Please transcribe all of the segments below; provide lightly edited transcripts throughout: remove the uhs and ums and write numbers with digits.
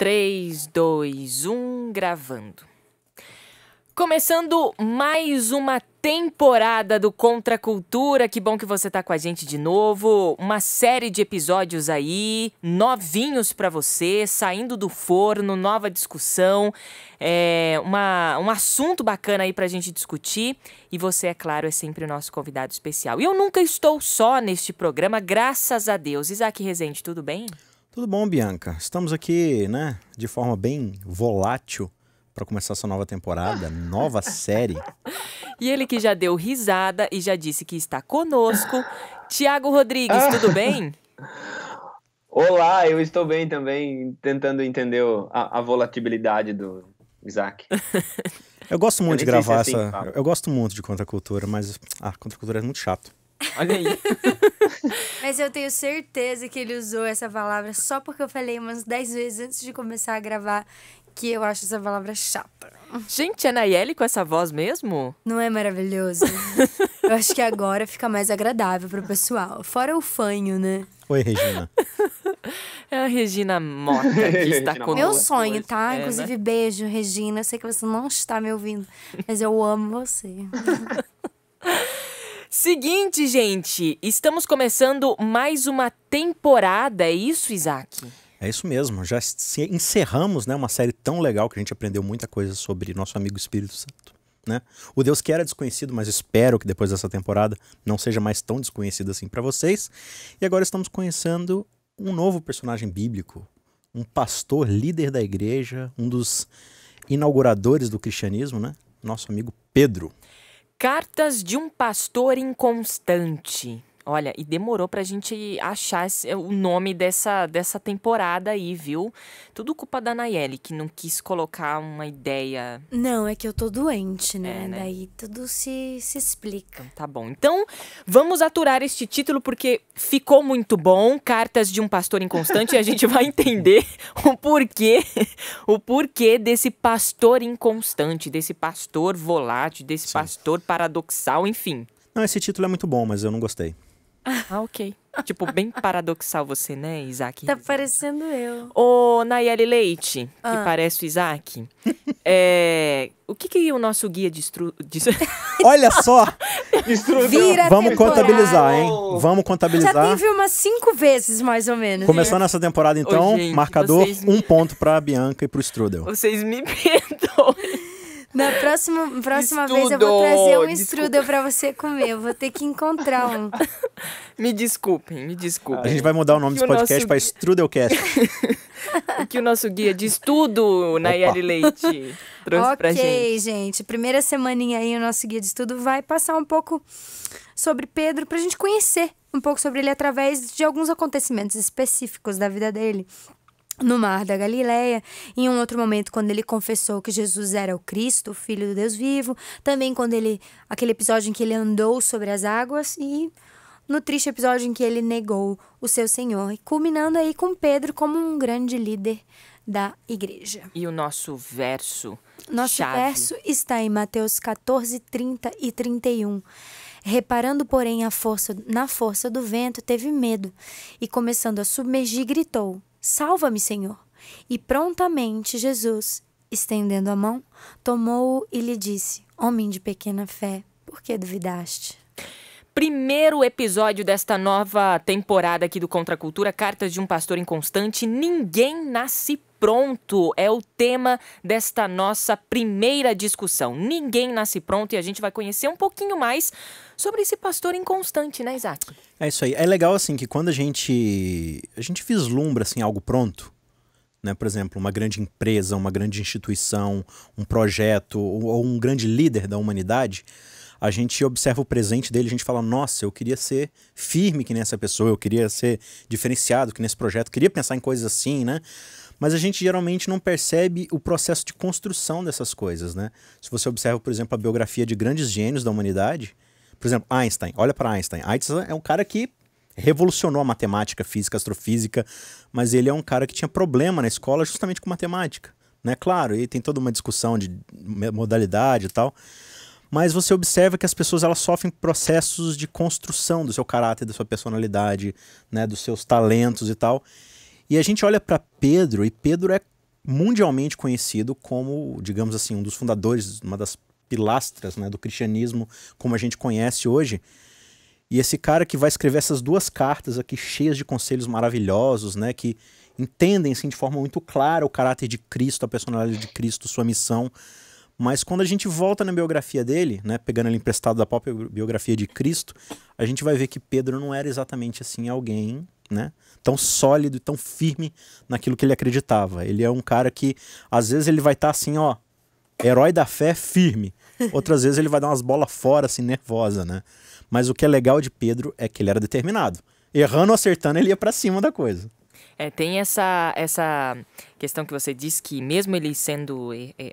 3, 2, 1, gravando. Começando mais uma temporada do Contra a Cultura. Que bom que você tá com a gente de novo. Uma série de episódios aí, novinhos pra você, saindo do forno, nova discussão. Um assunto bacana aí pra gente discutir. E você, é claro, é sempre o nosso convidado especial. E eu nunca estou só neste programa, graças a Deus. Isaac Rezende, tudo bem? Tudo bom, Bianca? Estamos aqui, né, de forma bem volátil para começar essa nova temporada, nova série. E ele que já deu risada e já disse que está conosco, Tiago Rodrigues, tudo bem? Olá, eu estou bem também, tentando entender a volatilidade do Isaac. Eu gosto muito de gravar assim, Eu gosto muito de Contra a Cultura, mas Contra a Cultura é muito chato. Olha aí. Mas eu tenho certeza que ele usou essa palavra só porque eu falei umas 10 vezes antes de começar a gravar que eu acho essa palavra chata. Gente, é Nayeli com essa voz mesmo? Não é maravilhoso? Eu acho que agora fica mais agradável pro pessoal. Fora o fanho, né? Oi, Regina. É a Regina Mota que está conosco. Meu sonho, tá? É, Inclusive, né? beijo, Regina. Eu sei que você não está me ouvindo, mas eu amo você. Seguinte, gente, estamos começando mais uma temporada, é isso, Isaac? É isso mesmo, já encerramos, né, uma série tão legal que a gente aprendeu muita coisa sobre nosso amigo Espírito Santo, né? O Deus que era desconhecido, mas espero que depois dessa temporada não seja mais tão desconhecido assim para vocês. E agora estamos conhecendo um novo personagem bíblico, um pastor líder da igreja, um dos inauguradores do cristianismo, né? Nosso amigo Pedro. Cartas de um pastor inconstante. Olha, e demorou pra gente achar o nome dessa temporada aí, viu? Tudo culpa da Nayeli, que não quis colocar uma ideia. Não, é que eu tô doente, né? É, né? Daí tudo se explica. Tá bom, então vamos aturar este título porque ficou muito bom, Cartas de um Pastor Inconstante, e a gente vai entender o porquê desse pastor inconstante, desse pastor volátil, desse Sim. pastor paradoxal, enfim. Não, esse título é muito bom, mas eu não gostei. Ah, ok. Tipo, bem paradoxal você, né, Isaac? Tá parecendo eu. Ô, Nayeli Leite, que parece o Isaac, o que o nosso guia de Olha só! Vira Vamos temporada. contabilizar, hein? Vamos Já contabilizar. teve umas 5 vezes, mais ou menos. Começando essa temporada, então, Ô, gente, marcador, vocês 1 ponto pra Bianca e pro Strudel. Vocês me perdoem. Na próxima vez eu Estudo. vou trazer um Desculpa. strudel pra você comer. Eu vou ter que encontrar um. Me desculpem. A gente vai mudar o nome Que desse o podcast nosso- pra Strudelcast. O que o nosso guia de estudo, Nayeli Leite, trouxe pra gente. Ok, gente. Primeira semaninha aí, o nosso guia de estudo vai passar um pouco sobre Pedro pra gente conhecer um pouco sobre ele através de alguns acontecimentos específicos da vida dele. No Mar da Galileia, em um outro momento quando ele confessou que Jesus era o Cristo, o Filho do Deus vivo, também aquele episódio em que ele andou sobre as águas e no triste episódio em que ele negou o seu Senhor, e culminando aí com Pedro como um grande líder da igreja. E o nosso verso Nosso chave. verso está em Mateus 14, 30 e 31. Reparando, porém, na força do vento, teve medo e, começando a submergir, gritou: "Salva-me, Senhor!" E prontamente Jesus, estendendo a mão, tomou-o e lhe disse: "Homem de pequena fé, por que duvidaste?" Primeiro episódio desta nova temporada aqui do Contra a Cultura, Cartas de um Pastor Inconstante. Ninguém nasce pronto é o tema desta nossa primeira discussão. Ninguém nasce pronto e a gente vai conhecer um pouquinho mais sobre esse pastor inconstante, né, Isaac? É isso aí. É legal, assim, que quando a gente vislumbra, assim, algo pronto, né? Por exemplo, uma grande empresa, uma grande instituição, um projeto ou um grande líder da humanidade, a gente observa o presente dele e a gente fala: nossa, eu queria ser firme que nem essa pessoa, eu queria ser diferenciado que nesse projeto, queria pensar em coisas assim, né? Mas a gente geralmente não percebe o processo de construção dessas coisas, né? Se você observa, por exemplo, a biografia de grandes gênios da humanidade, por exemplo, Einstein, olha para Einstein. Einstein é um cara que revolucionou a matemática, física, astrofísica, mas ele é um cara que tinha problema na escola justamente com matemática, né? Claro, e tem toda uma discussão de modalidade e tal, mas você observa que as pessoas elas sofrem processos de construção do seu caráter, da sua personalidade, né, dos seus talentos e tal. E a gente olha para Pedro, e Pedro é mundialmente conhecido como, digamos assim, um dos fundadores, uma das pilastras, né, do cristianismo como a gente conhece hoje. E esse cara que vai escrever essas duas cartas aqui, cheias de conselhos maravilhosos, né, que entendem assim, de forma muito clara o caráter de Cristo, a personalidade de Cristo, sua missão. Mas quando a gente volta na biografia dele, né, pegando ele emprestado da própria biografia de Cristo, a gente vai ver que Pedro não era exatamente assim alguém, né, tão sólido e tão firme naquilo que ele acreditava. Ele é um cara que, às vezes, ele vai estar assim, ó, herói da fé firme. Outras vezes ele vai dar umas bolas fora, assim, nervosa, né? Mas o que é legal de Pedro é que ele era determinado. Errando ou acertando, ele ia pra cima da coisa. Tem essa questão que você disse que mesmo ele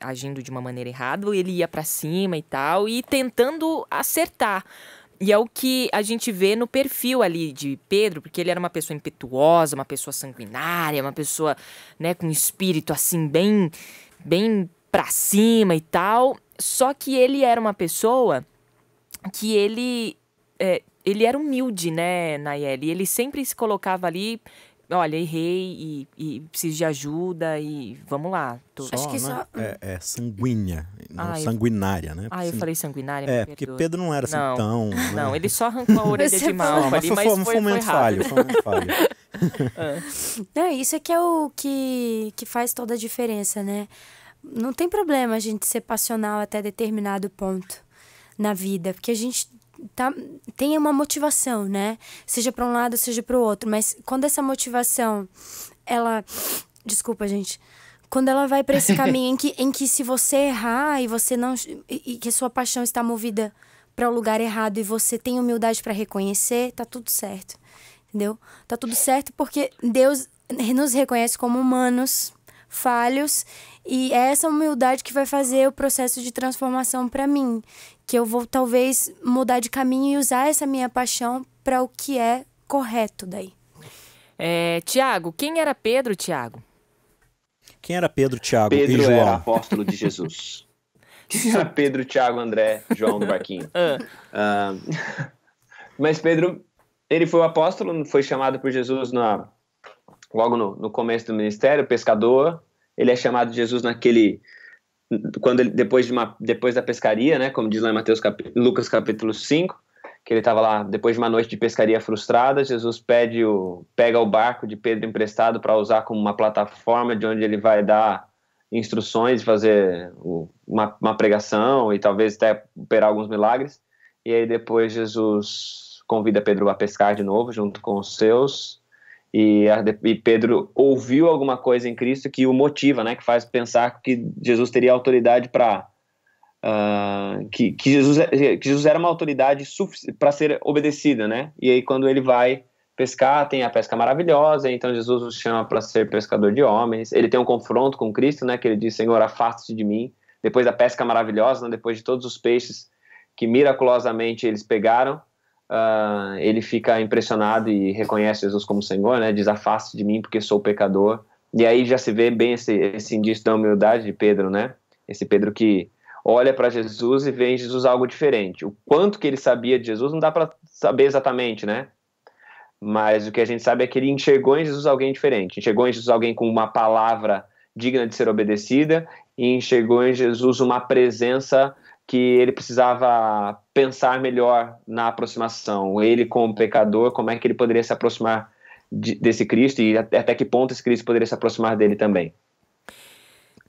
agindo de uma maneira errada, ele ia pra cima e tal, e tentando acertar. E é o que a gente vê no perfil ali de Pedro, porque ele era uma pessoa impetuosa, uma pessoa sanguinária, uma pessoa, né, com um espírito assim bem pra cima e tal. Só que ele era uma pessoa que ele era humilde, né, Nayeli? Ele sempre se colocava ali, olha, errei e preciso de ajuda e vamos lá. Acho que só... É sanguínea, não sanguinária, né? Eu falei sanguinária, me porque Pedro não era assim tão... Não, ele só arrancou a orelha de mal ali, mas foi um momento falho. Não, isso é que é o que faz toda a diferença, né? Não tem problema a gente ser passional até determinado ponto na vida, porque a gente tem uma motivação, né? Seja para um lado, seja para o outro. Mas quando essa motivação, desculpa, gente. Quando ela vai para esse caminho em que se você errar e você não... E que a sua paixão está movida para o lugar errado e você tem humildade para reconhecer, tá tudo certo. Entendeu? Tá tudo certo porque Deus nos reconhece como humanos falhos, e é essa humildade que vai fazer o processo de transformação para mim, que eu vou talvez mudar de caminho e usar essa minha paixão para o que é correto daí. Tiago, quem era Pedro, Tiago? Quem era Pedro, Tiago e João? Pedro era apóstolo de Jesus. Quem era Pedro, Tiago, André, João do barquinho? Mas Pedro, ele foi o apóstolo, foi chamado por Jesus logo no começo do ministério, pescador. Ele é chamado de Jesus depois da pescaria, né, como diz lá em Lucas capítulo 5, que ele estava lá depois de uma noite de pescaria frustrada. Jesus pega o barco de Pedro emprestado para usar como uma plataforma de onde ele vai dar instruções, fazer uma pregação e talvez até operar alguns milagres. E aí depois Jesus convida Pedro a pescar de novo junto com os seus. E Pedro ouviu alguma coisa em Cristo que o motiva, né, que faz pensar que Jesus teria autoridade para que Jesus era uma autoridade para ser obedecida, né? E aí quando ele vai pescar, tem a pesca maravilhosa, então Jesus o chama para ser pescador de homens. Ele tem um confronto com Cristo, né, que ele diz: Senhor, afaste-te de mim. Depois da pesca maravilhosa, né, depois de todos os peixes que miraculosamente eles pegaram, ele fica impressionado e reconhece Jesus como Senhor, né? Diz: afaste de mim porque sou pecador. E aí já se vê bem esse indício da humildade de Pedro, né? Esse Pedro que olha para Jesus e vê em Jesus algo diferente. O quanto que ele sabia de Jesus não dá para saber exatamente, né? Mas o que a gente sabe é que ele enxergou em Jesus alguém diferente. Enxergou em Jesus alguém com uma palavra digna de ser obedecida e enxergou em Jesus uma presença que ele precisava pensar melhor na aproximação. Ele, como pecador, como é que ele poderia se aproximar desse Cristo e até que ponto esse Cristo poderia se aproximar dele também.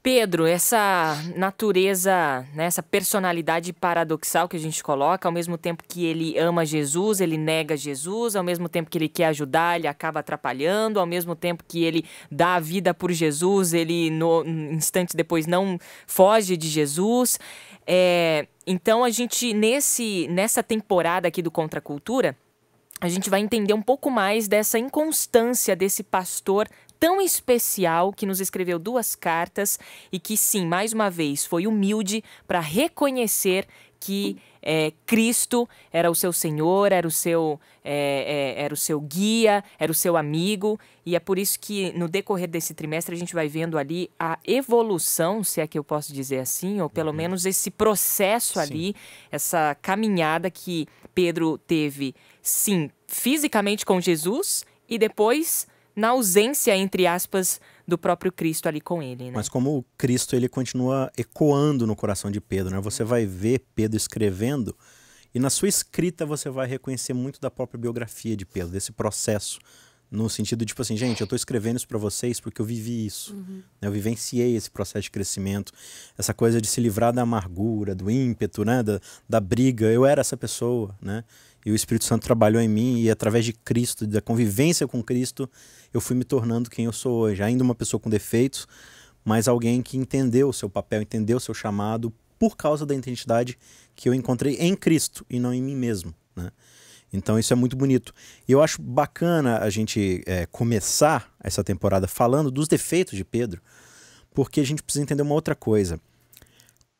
Pedro, essa natureza, né, essa personalidade paradoxal que a gente coloca, ao mesmo tempo que ele ama Jesus, ele nega Jesus, ao mesmo tempo que ele quer ajudar, ele acaba atrapalhando, ao mesmo tempo que ele dá a vida por Jesus, ele no instante depois não foge de Jesus. Então a gente, nessa temporada aqui do Contra a Cultura, a gente vai entender um pouco mais dessa inconstância desse pastor tão especial que nos escreveu 2 cartas e que, sim, mais uma vez, foi humilde para reconhecer que Cristo era o seu Senhor, era o seu guia, era o seu amigo. E é por isso que no decorrer desse trimestre a gente vai vendo ali a evolução, se é que eu posso dizer assim, ou pelo menos esse processo ali, essa caminhada que Pedro teve, sim, fisicamente com Jesus e depois na ausência, entre aspas, do próprio Cristo ali com ele, né? Mas como o Cristo ele continua ecoando no coração de Pedro, né? Você vai ver Pedro escrevendo e na sua escrita você vai reconhecer muito da própria biografia de Pedro, desse processo. No sentido de, tipo assim, gente, eu estou escrevendo isso para vocês porque eu vivi isso. Né? Eu vivenciei esse processo de crescimento. Essa coisa de se livrar da amargura, do ímpeto, né? da briga. Eu era essa pessoa, né? E o Espírito Santo trabalhou em mim e através de Cristo, da convivência com Cristo, eu fui me tornando quem eu sou hoje. Ainda uma pessoa com defeitos, mas alguém que entendeu o seu papel, entendeu o seu chamado por causa da identidade que eu encontrei em Cristo e não em mim mesmo, né? Então isso é muito bonito. E eu acho bacana a gente começar essa temporada falando dos defeitos de Pedro, porque a gente precisa entender uma outra coisa.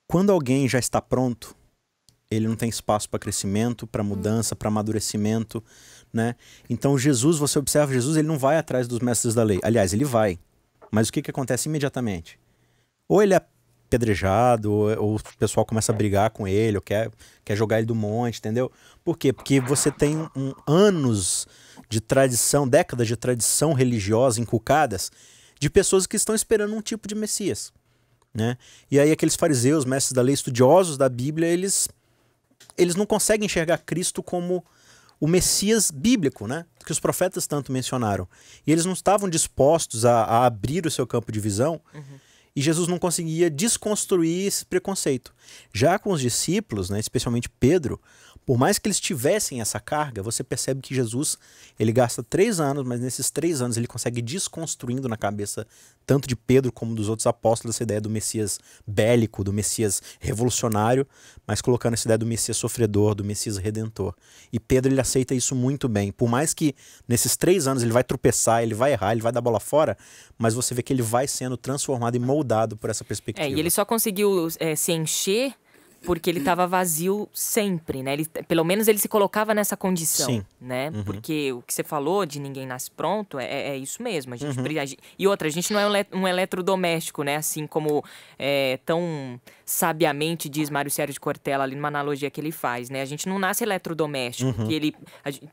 Quando alguém já está pronto, ele não tem espaço para crescimento, para mudança, para amadurecimento, né? Então Jesus, você observa, Jesus ele não vai atrás dos mestres da lei. Aliás, ele vai. Mas o que acontece imediatamente? Ou ele é apedrejado, ou o pessoal começa a brigar com ele, ou quer jogar ele do monte, entendeu? Por quê? Porque você tem anos de tradição, décadas de tradição religiosa inculcadas de pessoas que estão esperando um tipo de Messias, né? E aí aqueles fariseus, mestres da lei, estudiosos da Bíblia, eles não conseguem enxergar Cristo como o Messias bíblico, né? Que os profetas tanto mencionaram. E eles não estavam dispostos a abrir o seu campo de visão. E Jesus não conseguia desconstruir esse preconceito. Já com os discípulos, né, especialmente Pedro, por mais que eles tivessem essa carga, você percebe que Jesus ele gasta 3 anos, mas nesses 3 anos ele consegue ir desconstruindo na cabeça tanto de Pedro como dos outros apóstolos essa ideia do Messias bélico, do Messias revolucionário, mas colocando essa ideia do Messias sofredor, do Messias redentor. E Pedro ele aceita isso muito bem. Por mais que nesses 3 anos ele vai tropeçar, ele vai errar, ele vai dar bola fora, mas você vê que ele vai sendo transformado e moldado por essa perspectiva. E ele só conseguiu se encher porque ele estava vazio sempre, né? Pelo menos ele se colocava nessa condição, Sim. né? Porque o que você falou de ninguém nasce pronto é isso mesmo. E outra, a gente não é um eletrodoméstico, né? Assim como tão sabiamente diz Mário Sérgio de Cortella ali numa analogia que ele faz, né? A gente não nasce eletrodoméstico, que ele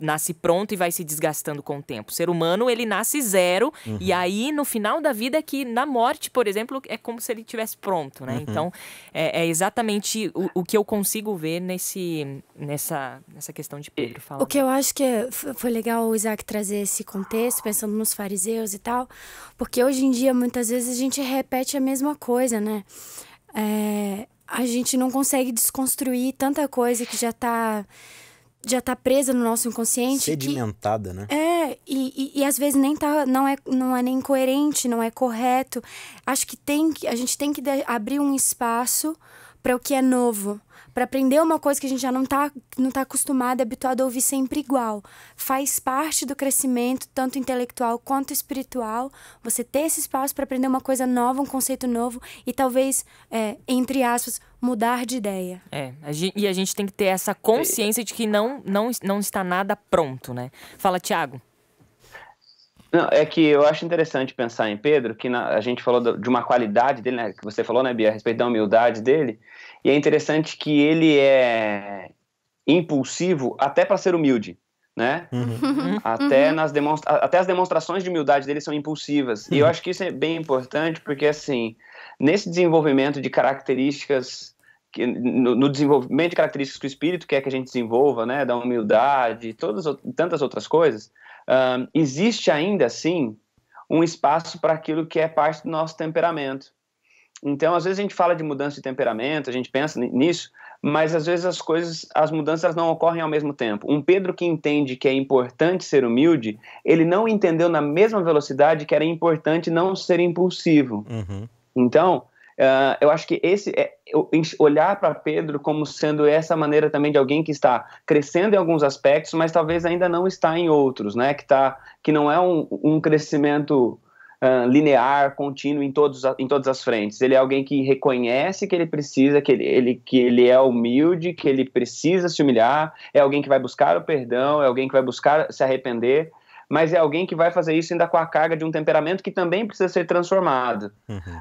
nasce pronto e vai se desgastando com o tempo. O ser humano, ele nasce zero e aí no final da vida que na morte, por exemplo, é como se ele estivesse pronto, né? Então, é exatamente o que eu consigo ver nessa questão de Pedro falando. O que eu acho que foi legal o Isaac trazer esse contexto, pensando nos fariseus e tal, porque hoje em dia, muitas vezes, a gente repete a mesma coisa, né? A gente não consegue desconstruir tanta coisa que já tá presa no nosso inconsciente. Sedimentada, né? E às vezes não é nem coerente, não é correto. Acho que a gente tem que abrir um espaço para o que é novo, para aprender uma coisa que a gente já não tá acostumado, habituado a ouvir sempre igual. Faz parte do crescimento, tanto intelectual quanto espiritual, você ter esse espaço para aprender uma coisa nova, um conceito novo e talvez, entre aspas, mudar de ideia. E a gente tem que ter essa consciência de que não está nada pronto, né? Fala, Tiago. Não, é que eu acho interessante pensar em Pedro, que a gente falou de uma qualidade dele, né, que você falou, né, Bia, a respeito da humildade dele, e é interessante que ele é impulsivo até para ser humilde, né? Até as demonstrações de humildade dele são impulsivas. E eu acho que isso é bem importante, porque assim, nesse desenvolvimento de características, no desenvolvimento de características que o Espírito quer que a gente desenvolva, né, da humildade, tantas outras coisas, existe ainda assim um espaço para aquilo que é parte do nosso temperamento. Então, às vezes a gente fala de mudança de temperamento, a gente pensa nisso, mas às vezes as mudanças não ocorrem ao mesmo tempo. Um Pedro que entende que é importante ser humilde, ele não entendeu na mesma velocidade que era importante não ser impulsivo. Então, eu acho que olhar para Pedro como sendo essa maneira também de alguém que está crescendo em alguns aspectos, mas talvez ainda não está em outros, né? Que não é um crescimento linear, contínuo em todas as frentes. Ele é alguém que reconhece que ele precisa, que ele é humilde, que ele precisa se humilhar, é alguém que vai buscar o perdão, é alguém que vai buscar se arrepender, mas é alguém que vai fazer isso ainda com a carga de um temperamento que também precisa ser transformado.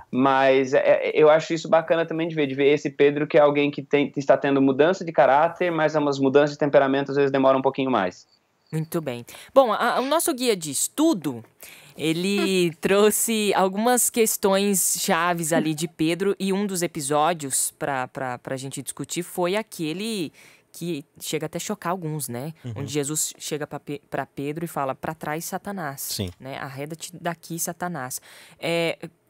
Mas eu acho isso bacana também de ver esse Pedro que é alguém que está tendo mudança de caráter, mas as mudanças de temperamento às vezes demoram um pouquinho mais. Muito bem. Bom, o nosso guia de estudo, ele trouxe algumas questões chaves ali de Pedro, e um dos episódios para a gente discutir foi aquele que chega até a chocar alguns, né? Onde Jesus chega para Pedro e fala, para trás, Satanás. Sim. Né? Arreda-te daqui, Satanás.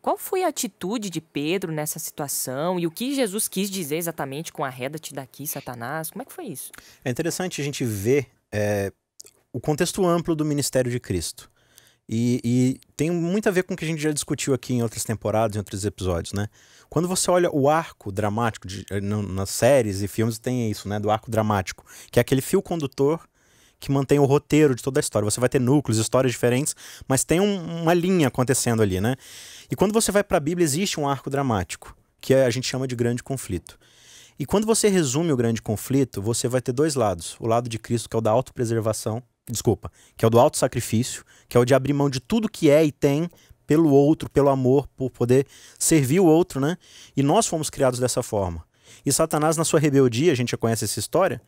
Qual foi a atitude de Pedro nessa situação? E o que Jesus quis dizer exatamente com arreda-te daqui, Satanás? Como é que foi isso? É interessante a gente ver o contexto amplo do ministério de Cristo. E tem muito a ver com o que a gente já discutiu aqui em outras temporadas, em outros episódios, né? Quando você olha o arco dramático, nas séries e filmes tem isso, né? Do arco dramático, que é aquele fio condutor que mantém o roteiro de toda a história. Você vai ter núcleos, histórias diferentes, mas tem uma linha acontecendo ali, né? E quando você vai para a Bíblia, existe um arco dramático, que a gente chama de grande conflito. E quando você resume o grande conflito, você vai ter dois lados. O lado de Cristo, que é o da autopreservação, que é o do autossacrifício, que é o de abrir mão de tudo que é e tem pelo outro, pelo amor, por poder servir o outro, né? E nós fomos criados dessa forma. E Satanás, na sua rebeldia, a gente já conhece essa história,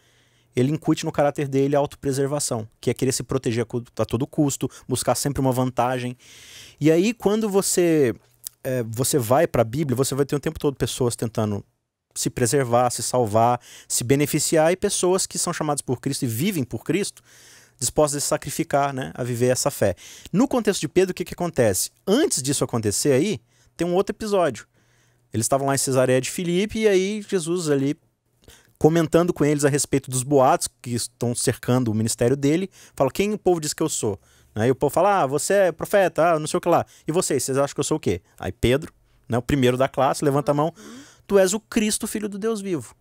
ele incute no caráter dele a autopreservação, que é querer se proteger a todo custo, buscar sempre uma vantagem. E aí, quando você vai para a Bíblia, você vai ter o tempo todo pessoas tentando se preservar, se salvar, se beneficiar, e pessoas que são chamadas por Cristo e vivem por Cristo, dispostas a se sacrificar, né, a viver essa fé. No contexto de Pedro, o que acontece? Antes disso acontecer aí, tem um outro episódio. Eles estavam lá em Cesareia de Filipe, e aí Jesus ali, comentando com eles a respeito dos boatos que estão cercando o ministério dele, fala, quem o povo diz que eu sou? Aí o povo fala, você é profeta, não sei o que lá. E vocês acham que eu sou o quê? Aí Pedro, né, o primeiro da classe, levanta a mão, tu és o Cristo, filho do Deus vivo.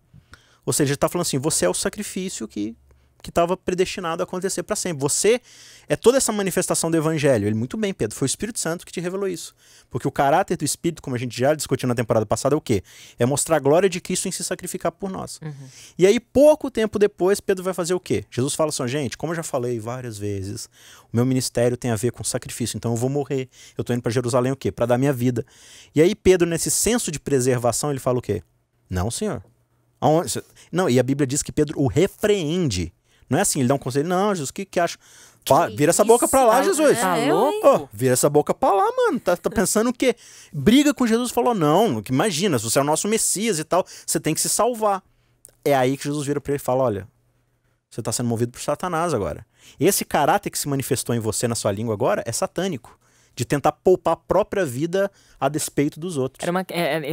Ou seja, ele está falando assim, você é o sacrifício que estava predestinado a acontecer para sempre. Você é toda essa manifestação do evangelho. Ele, muito bem, Pedro, foi o Espírito Santo que te revelou isso. Porque o caráter do Espírito, como a gente já discutiu na temporada passada, é o quê? É mostrar a glória de Cristo em se sacrificar por nós. E aí, pouco tempo depois, Pedro vai fazer o quê? Jesus fala assim, gente, como eu já falei várias vezes, o meu ministério tem a ver com sacrifício, então eu vou morrer. Eu estou indo para Jerusalém o quê? Para dar minha vida. E aí Pedro, nesse senso de preservação, ele fala o quê? Não, senhor. Não, e a Bíblia diz que Pedro o repreende. Não é assim, ele dá um conselho, não, Jesus, o que acha? Vira essa boca pra lá, Jesus. Tá louco? Vira essa boca pra lá, mano. Tá pensando o quê? Briga com Jesus, falou, não, imagina, se você é o nosso Messias e tal, você tem que se salvar. É aí que Jesus vira pra ele e fala, olha, você tá sendo movido por Satanás agora. Esse caráter que se manifestou em você, na sua língua agora, é satânico. De tentar poupar a própria vida a despeito dos outros.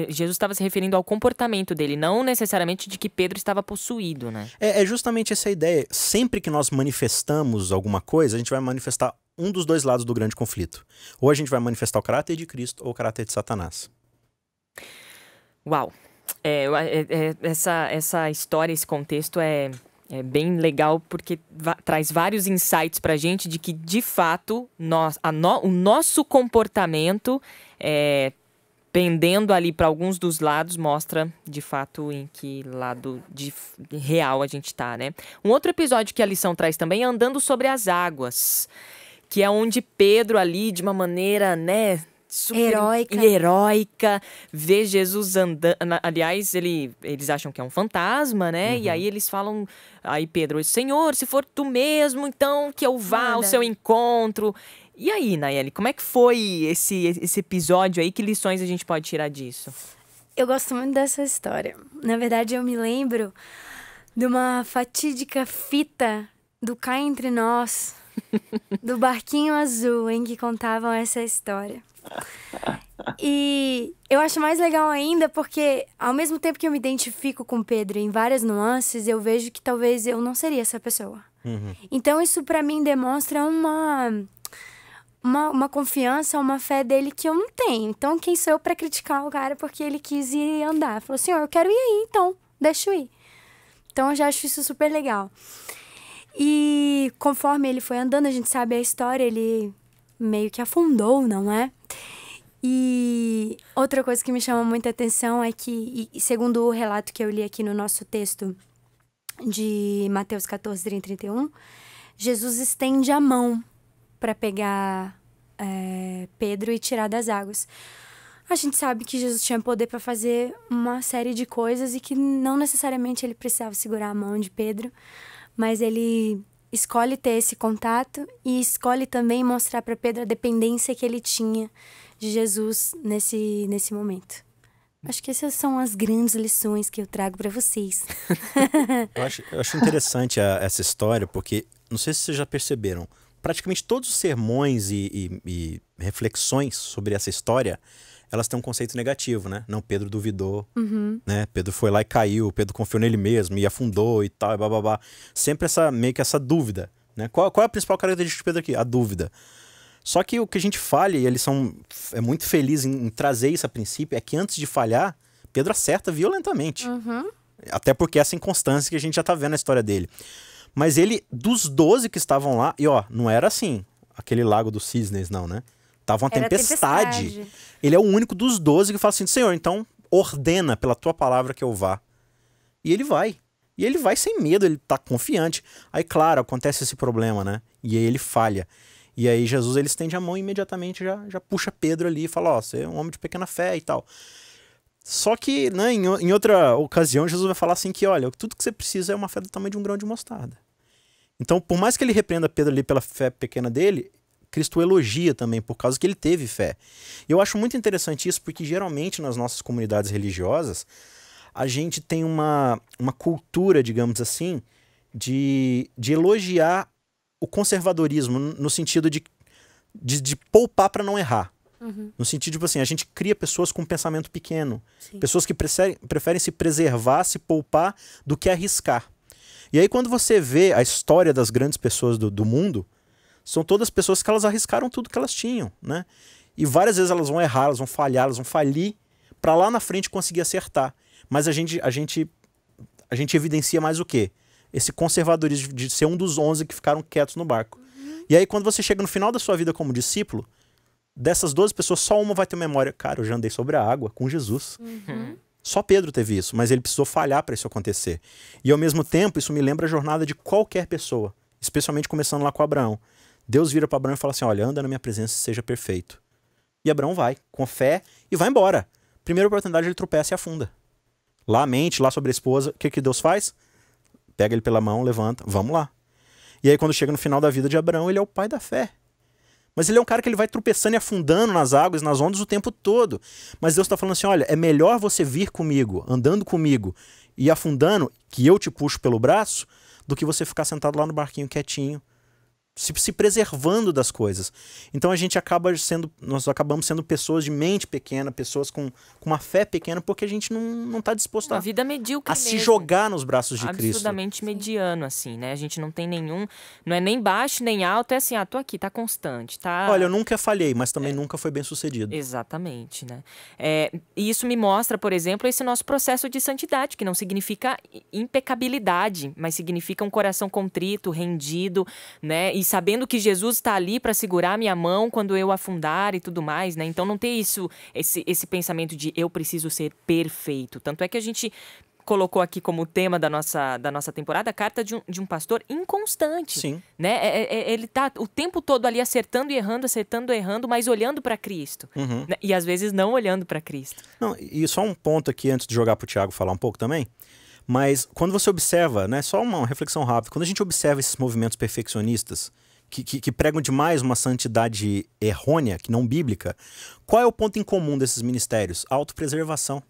Jesus estava se referindo ao comportamento dele, não necessariamente de que Pedro estava possuído, né? É justamente essa ideia. Sempre que nós manifestamos alguma coisa, a gente vai manifestar um dos dois lados do grande conflito. Ou a gente vai manifestar o caráter de Cristo ou o caráter de Satanás. Uau! Essa história, esse contexto é bem legal, porque traz vários insights pra gente de que, de fato, o nosso comportamento, pendendo ali para alguns dos lados, mostra, de fato, em que lado real a gente tá, né? Um outro episódio que a lição traz também é Andando sobre as Águas, que é onde Pedro ali, de uma maneira, né... heróica, vê Jesus andando. Aliás, eles acham que é um fantasma, né? E aí eles falam, aí Pedro, Senhor, se for tu mesmo, então que eu vá ao seu encontro. E aí, Nayeli, como é que foi esse episódio aí? Que lições a gente pode tirar disso? Eu gosto muito dessa história. Na verdade, eu me lembro de uma fatídica fita do Cá Entre Nós, do Barquinho Azul, em que contavam essa história. E eu acho mais legal ainda porque, ao mesmo tempo que eu me identifico com Pedro em várias nuances, eu vejo que talvez eu não seria essa pessoa. Então isso pra mim demonstra uma confiança, uma fé dele que eu não tenho. Então quem sou eu pra criticar o cara porque ele quis ir andar? Falou, Senhor, eu quero ir aí, então deixa eu ir. Então eu já acho isso super legal. E conforme ele foi andando, a gente sabe a história, ele meio que afundou, não é? E outra coisa que me chama muita atenção é que, segundo o relato que eu li aqui no nosso texto de Mateus 14, 30 e 31, Jesus estende a mão para pegar Pedro e tirar das águas. A gente sabe que Jesus tinha poder para fazer uma série de coisas e que não necessariamente ele precisava segurar a mão de Pedro, mas ele escolhe ter esse contato e escolhe também mostrar para Pedro a dependência que ele tinha de Jesus nesse momento. Acho que essas são as grandes lições que eu trago para vocês. Eu acho interessante essa história, porque, não sei se vocês já perceberam, praticamente todos os sermões e reflexões sobre essa história, elas têm um conceito negativo, né? Não, Pedro duvidou, né? Pedro foi lá e caiu, Pedro confiou nele mesmo e afundou e tal, e bababá. Sempre meio que essa dúvida, né? Qual é a principal característica de Pedro aqui? A dúvida. Só que o que a gente falha, e eles é muito feliz em trazer isso a princípio, é que antes de falhar, Pedro acerta violentamente. Até porque essa inconstância que a gente já tá vendo na história dele. Mas ele, dos 12 que estavam lá, e ó, não era assim, aquele lago dos cisnes não, né? Tava uma tempestade. Ele é o único dos 12 que fala assim, Senhor, então ordena pela tua palavra que eu vá. E ele vai. E ele vai sem medo, ele tá confiante. Aí, claro, acontece esse problema, né? E aí ele falha. E aí Jesus, ele estende a mão e imediatamente já puxa Pedro ali e fala, ó, você é um homem de pequena fé e tal. Só que, né, em outra ocasião, Jesus vai falar assim que, olha, tudo que você precisa é uma fé do tamanho de um grão de mostarda. Então, por mais que ele repreenda Pedro ali pela fé pequena dele, Cristo elogia também por causa que ele teve fé. E eu acho muito interessante isso, porque geralmente nas nossas comunidades religiosas, a gente tem uma cultura, digamos assim, de elogiar o conservadorismo, no sentido de poupar para não errar. No sentido, tipo assim, a gente cria pessoas com um pensamento pequeno. Sim. Pessoas que preferem se preservar, se poupar, do que arriscar. E aí quando você vê a história das grandes pessoas do mundo, são todas pessoas que elas arriscaram tudo que elas tinham, né? E várias vezes elas vão errar, elas vão falhar, elas vão falir, para lá na frente conseguir acertar. Mas a gente evidencia mais o quê? Esse conservadorismo de ser um dos 11 que ficaram quietos no barco. E aí quando você chega no final da sua vida como discípulo, dessas 12 pessoas, só uma vai ter memória. Cara, eu já andei sobre a água com Jesus. Só Pedro teve isso, mas ele precisou falhar para isso acontecer. E ao mesmo tempo, isso me lembra a jornada de qualquer pessoa, especialmente começando lá com Abraão. Deus vira para Abraão e fala assim, olha, anda na minha presença e seja perfeito. E Abraão vai, com fé, e vai embora. Primeira oportunidade, ele tropeça e afunda. Lá mente, lá sobre a esposa, o que Deus faz? Pega ele pela mão, levanta, vamos lá. E aí quando chega no final da vida de Abraão, ele é o pai da fé. Mas ele é um cara que ele vai tropeçando e afundando nas águas, nas ondas o tempo todo. Mas Deus está falando assim, olha, é melhor você vir comigo, andando comigo e afundando, que eu te puxo pelo braço, do que você ficar sentado lá no barquinho quietinho, se preservando das coisas. Então nós acabamos sendo pessoas de mente pequena, pessoas com uma fé pequena, porque a gente não está disposto Uma vida medíocre a se jogar nos braços de Cristo. Absolutamente mediano, assim, né? A gente não tem nenhum, não é nem baixo, nem alto, é assim, tô aqui, tá constante, tá... Olha, eu nunca falhei, mas também nunca foi bem sucedido. Exatamente, né? E isso me mostra, por exemplo, esse nosso processo de santidade, que não significa impecabilidade, mas significa um coração contrito, rendido, né? E sabendo que Jesus está ali para segurar minha mão quando eu afundar e tudo mais, né? Então não ter esse pensamento de eu preciso ser perfeito. Tanto é que a gente colocou aqui como tema da nossa temporada a carta de um pastor inconstante. Sim. Né? Ele tá o tempo todo ali acertando e errando, mas olhando para Cristo. Né? E às vezes não olhando para Cristo. Não, e só um ponto aqui antes de jogar para o Thiago falar um pouco também. Mas quando você observa, né, só uma reflexão rápida, quando a gente observa esses movimentos perfeccionistas que pregam demais uma santidade errônea, que não bíblica, qual é o ponto em comum desses ministérios? A autopreservação.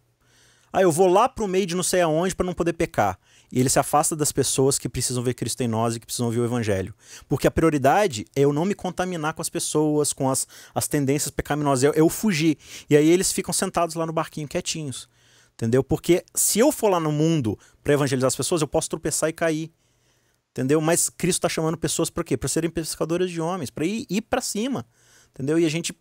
Eu vou lá pro meio de não sei aonde para não poder pecar. E ele se afasta das pessoas que precisam ver Cristo em nós e que precisam ouvir o Evangelho. Porque a prioridade é eu não me contaminar com as pessoas, com as tendências pecaminosas, eu fugir. E aí eles ficam sentados lá no barquinho quietinhos. Entendeu? Porque se eu for lá no mundo para evangelizar as pessoas, eu posso tropeçar e cair. Entendeu? Mas Cristo está chamando pessoas para quê? Para serem pescadoras de homens, para ir para cima. Entendeu? E a gente,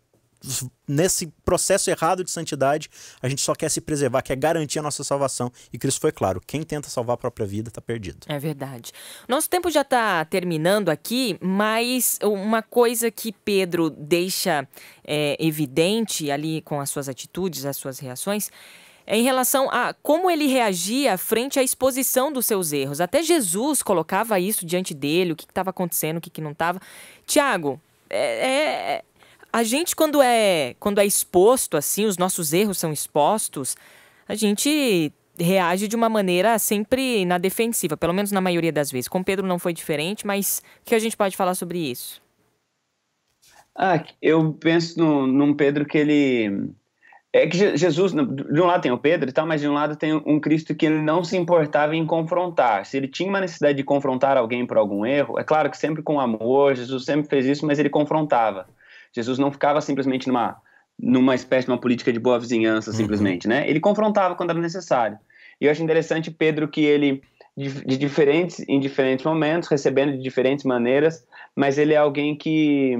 nesse processo errado de santidade, a gente só quer se preservar, quer garantir a nossa salvação. E Cristo foi claro, quem tenta salvar a própria vida está perdido. É verdade. Nosso tempo já está terminando aqui, mas uma coisa que Pedro deixa evidente ali com as suas atitudes, as suas reações, em relação a como ele reagia frente à exposição dos seus erros. Até Jesus colocava isso diante dele, o que estava acontecendo, o que não estava. Tiago, a gente quando é exposto assim, os nossos erros são expostos, a gente reage de uma maneira sempre na defensiva, pelo menos na maioria das vezes. Com Pedro não foi diferente, mas o que a gente pode falar sobre isso? Eu penso num Pedro que ele... É que Jesus, de um lado tem o Pedro e tal, mas de um lado tem um Cristo que ele não se importava em confrontar. Se ele tinha uma necessidade de confrontar alguém por algum erro, é claro que sempre com amor, Jesus sempre fez isso, mas ele confrontava. Jesus não ficava simplesmente numa espécie de uma política de boa vizinhança, simplesmente, né? Ele confrontava quando era necessário. E eu acho interessante Pedro que ele, em diferentes momentos, recebendo de diferentes maneiras, mas ele é alguém que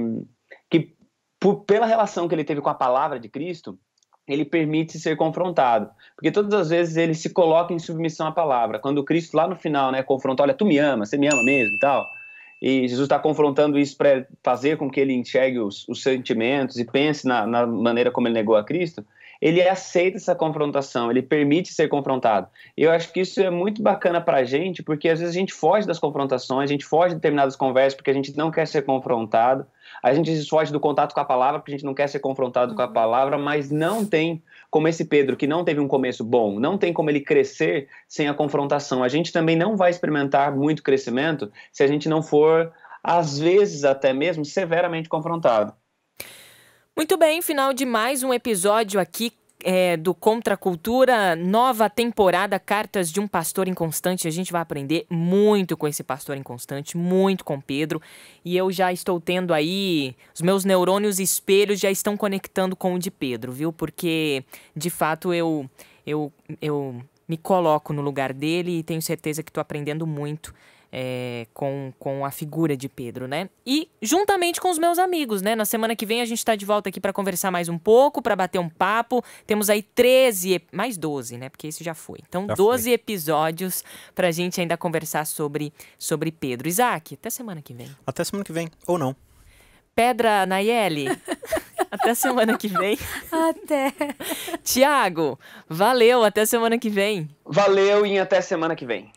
pela relação que ele teve com a palavra de Cristo, ele permite ser confrontado. Porque todas as vezes ele se coloca em submissão à palavra. Quando o Cristo lá no final, né, confronta, olha, tu me ama, você me ama mesmo e tal. E Jesus está confrontando isso para fazer com que ele enxergue os sentimentos e pense na maneira como ele negou a Cristo. Ele aceita essa confrontação, ele permite ser confrontado. E eu acho que isso é muito bacana para a gente, porque às vezes a gente foge das confrontações, a gente foge de determinadas conversas porque a gente não quer ser confrontado, a gente foge do contato com a palavra porque a gente não quer ser confrontado com a palavra, mas não tem como esse Pedro, que não teve um começo bom, não tem como ele crescer sem a confrontação. A gente também não vai experimentar muito crescimento se a gente não for, às vezes até mesmo, severamente confrontado. Muito bem, final de mais um episódio aqui do Contra a Cultura, nova temporada, Cartas de um Pastor Inconstante. A gente vai aprender muito com esse pastor inconstante, muito com Pedro. E eu já estou tendo aí, os meus neurônios espelhos já estão conectando com o de Pedro, viu? Porque, de fato, eu me coloco no lugar dele e tenho certeza que estou aprendendo muito com a figura de Pedro, né? E juntamente com os meus amigos, né? Na semana que vem a gente tá de volta aqui para conversar mais um pouco, para bater um papo. Temos aí 13, mais 12, né? Porque esse já foi. Então, 12 episódios pra gente ainda conversar sobre Pedro. Isaac, até semana que vem. Até semana que vem, ou não. Pedra Nayeli, até semana que vem. Até. Tiago, valeu, até semana que vem. Valeu e até semana que vem.